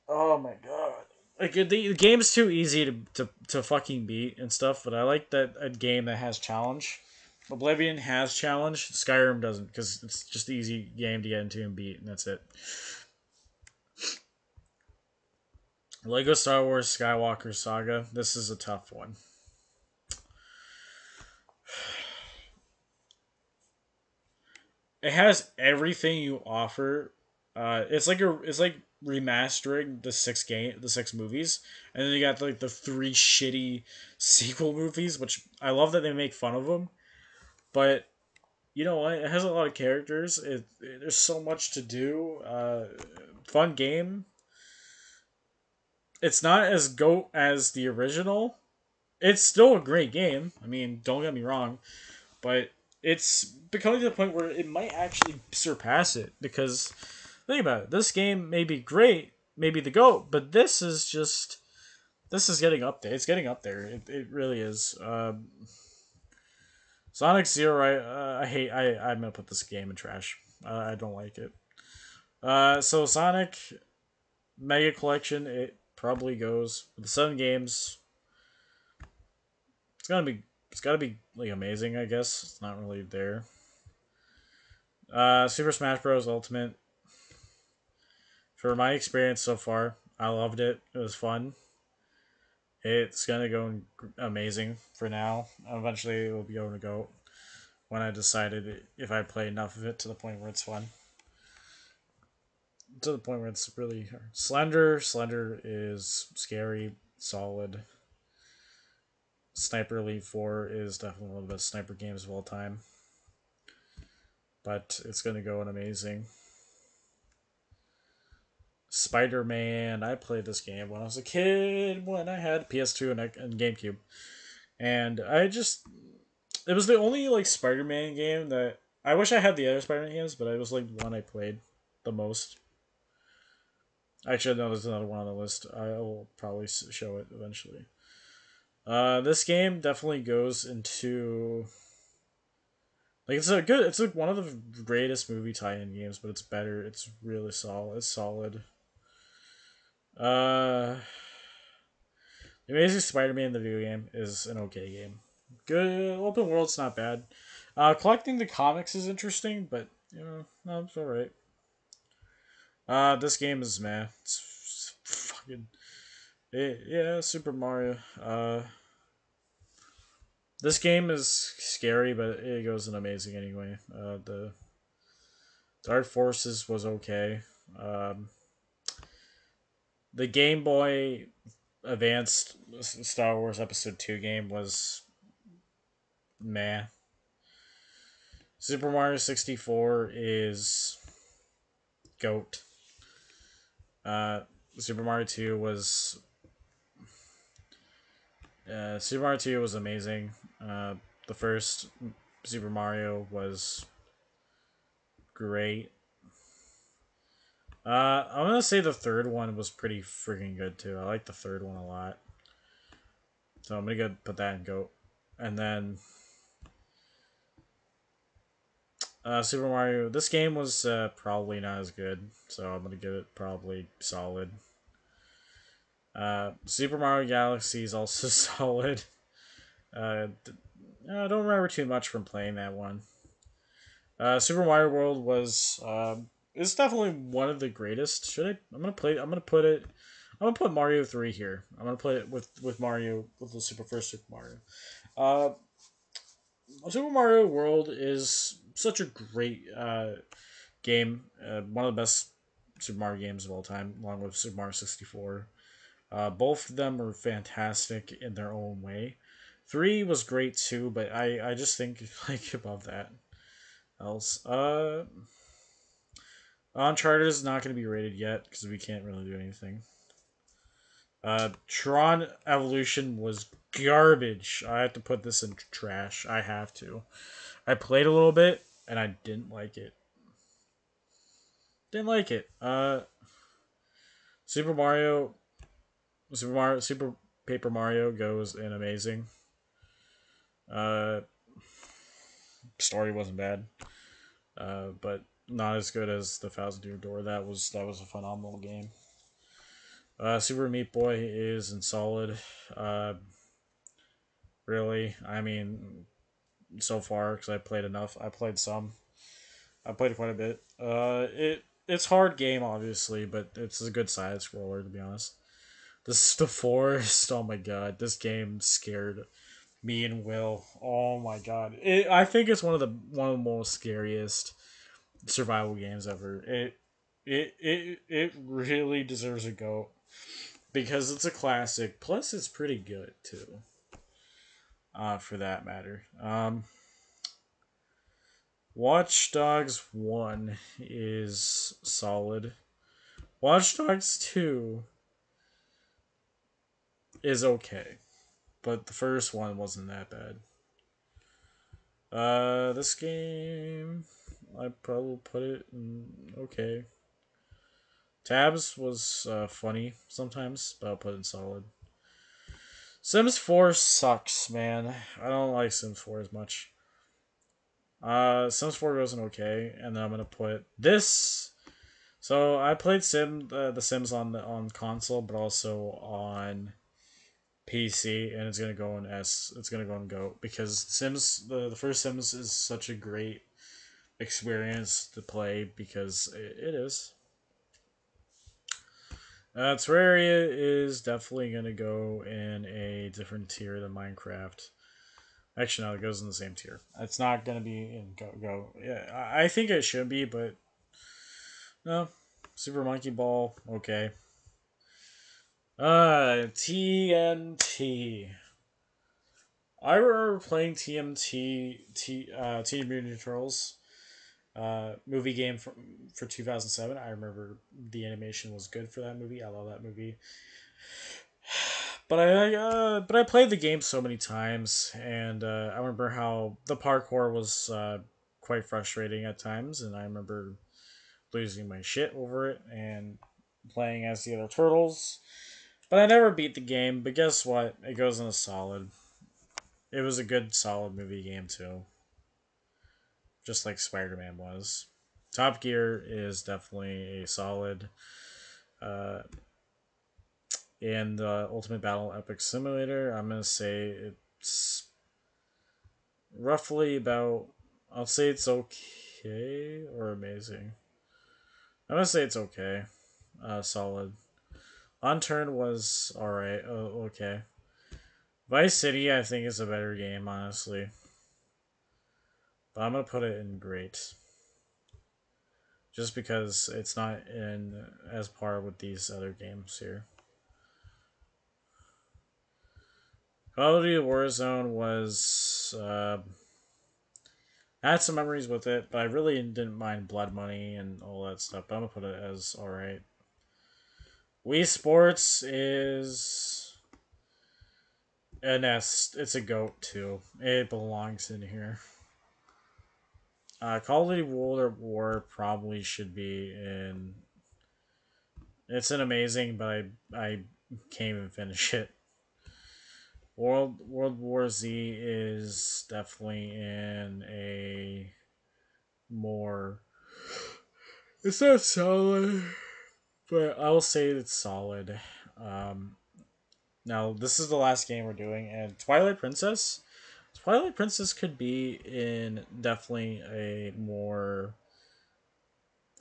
Speaker 1: oh my god, like the game's too easy to fucking beat and stuff. But I like that a game that has challenge. Oblivion has challenge. Skyrim doesn't because it's just an easy game to get into and beat, and that's it. Lego Star Wars Skywalker Saga. This is a tough one. It has everything you offer. It's like remastering the six movies, and then you got like the three shitty sequel movies, which I love that they make fun of them, but you know what? It has a lot of characters. There's so much to do. Fun game. It's not as goat as the original. It's still a great game. I mean, don't get me wrong, but it's becoming to the point where it might actually surpass it because think about it. This game may be great, maybe the goat, but this is getting up there. It's getting up there. It really is. Sonic Zero, I hate. I'm gonna put this game in trash. I don't like it. So Sonic Mega Collection, it probably goes with the 7 games. It's gotta be like amazing. I guess it's not really there. Super Smash Bros. Ultimate. For my experience so far, I loved it. It was fun. It's gonna go amazing for now. Eventually, it will be going to go when I decided if I play enough of it to the point where it's fun. To the point where it's really hard. Slender. Slender is scary, solid. Sniper Elite 4 is definitely one of the best sniper games of all time. But it's going to go in amazing. Spider Man. I played this game when I was a kid, when I had PS2 and GameCube. And I just. It was the only like Spider Man game that. I wish I had the other Spider Man games, but it was like one I played the most. Actually, no, there's another one on the list. I will probably show it eventually. This game definitely goes into like it's a good. It's like one of the greatest movie tie-in games, but it's better. It's really solid. It's solid. Uh, the Amazing Spider-Man the video game is an okay game. Good open world's not bad. Collecting the comics is interesting, but you know, no, it's all right. This game is meh. It's fucking yeah, Super Mario. This game is scary, but it goes in amazing anyway. The Dark Forces was okay. Um, the Game Boy Advanced Star Wars Episode 2 game was meh. Super Mario 64 is GOAT. Uh, Super Mario 2 was. Super Mario 2 was amazing. The first Super Mario was great. I'm gonna say the third one was pretty freaking good too. I like the third one a lot. So I'm gonna go put that in GOAT. And then Super Mario. This game was probably not as good, so I'm gonna give it probably solid. Super Mario Galaxy is also solid. I don't remember too much from playing that one. Super Mario World was it's definitely one of the greatest. Should I? I'm gonna play. I'm gonna put it. I'm gonna put Mario 3 here. I'm gonna play it with Mario with the Super Mario. Uh, Super Mario World is such a great game. One of the best Super Mario games of all time, along with Super Mario 64. Both of them are fantastic in their own way. 3 was great too, but I just think like above that else. Uncharted is not going to be rated yet because we can't really do anything. Tron Evolution was garbage. I have to put this in trash. I have to. I played a little bit and I didn't like it. Didn't like it. Super Mario, Super Paper Mario goes in amazing. Uh, Story wasn't bad, but not as good as the Thousand Year Door. That was a phenomenal game. Super Meat Boy is in solid. Uh, really, I mean, so far because I played enough. I played some. I played quite a bit. It's hard game obviously, but it's a good side scroller to be honest. This is the forest. Oh my god, this game scared me and Will. Oh my god, I think it's one of the most scariest survival games ever. It really deserves a go because it's a classic. Plus, it's pretty good too. For that matter. Watch Dogs 1 is solid. Watch Dogs 2 is okay, but the first one wasn't that bad. This game, I'd probably put it in okay. Tabs was funny sometimes, but I'll put it in solid. Sims 4 sucks, man. I don't like Sims 4 as much. Sims 4 goes in okay, and then I'm gonna put this. So I played the Sims on console, but also on PC, and it's gonna go in S. It's gonna go in Go because Sims the first Sims is such a great experience to play because it is. Terraria is definitely gonna go in a different tier than Minecraft. Actually, no, it goes in the same tier. It's not gonna be in Go. Yeah, I think it should be, but no. Super Monkey Ball, okay. TNT. I remember playing Teenage Mutant Ninja Turtles movie game for 2007. I remember the animation was good for that movie. I love that movie. But I played the game so many times, and I remember how the parkour was quite frustrating at times, and I remember losing my shit over it and playing as the other turtles. But I never beat the game. But guess what? It goes in a solid. It was a good, solid movie game too, just like Spider Man was. Top Gear is definitely a solid. Uh, and Ultimate Battle Epic Simulator, I'm gonna say it's roughly about. I'll say it's okay or amazing. I'm gonna say it's okay. Solid. Unturned was alright. Okay. Vice City, I think, is a better game, honestly. But I'm gonna put it in great. Just because it's not in as par with these other games here. Call of Duty Warzone was. I had some memories with it, but I really didn't mind Blood Money and all that stuff. But I'm gonna put it as alright. Wii Sports is an S. It's a goat too. It belongs in here. Call of Duty World at War probably should be in. It's an amazing, but I can't even finish it. World War Z is definitely in a more. It's not solid, but I will say it's solid. Um, Now this is the last game we're doing, and Twilight Princess. Twilight Princess could be in definitely a more.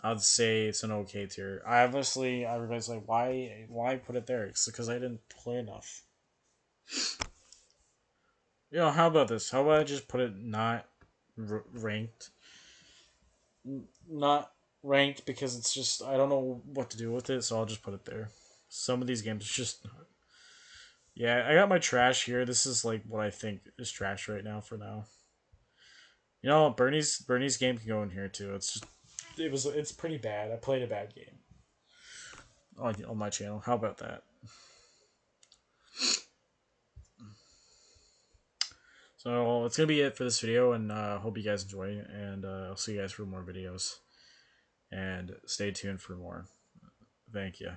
Speaker 1: I'd say it's an okay tier. I obviously everybody's like, why put it there? It's because I didn't play enough. How about this? How about I just put it not ranked? Not ranked because it's just I don't know what to do with it, so I'll just put it there. Some of these games are just yeah. I got my trash here. This is like what I think is trash right now for now. Bernie's game can go in here too. It's pretty bad. I played a bad game on my channel. How about that? So it's gonna be it for this video, and hope you guys enjoy. And I'll see you guys for more videos. And stay tuned for more. Thank you.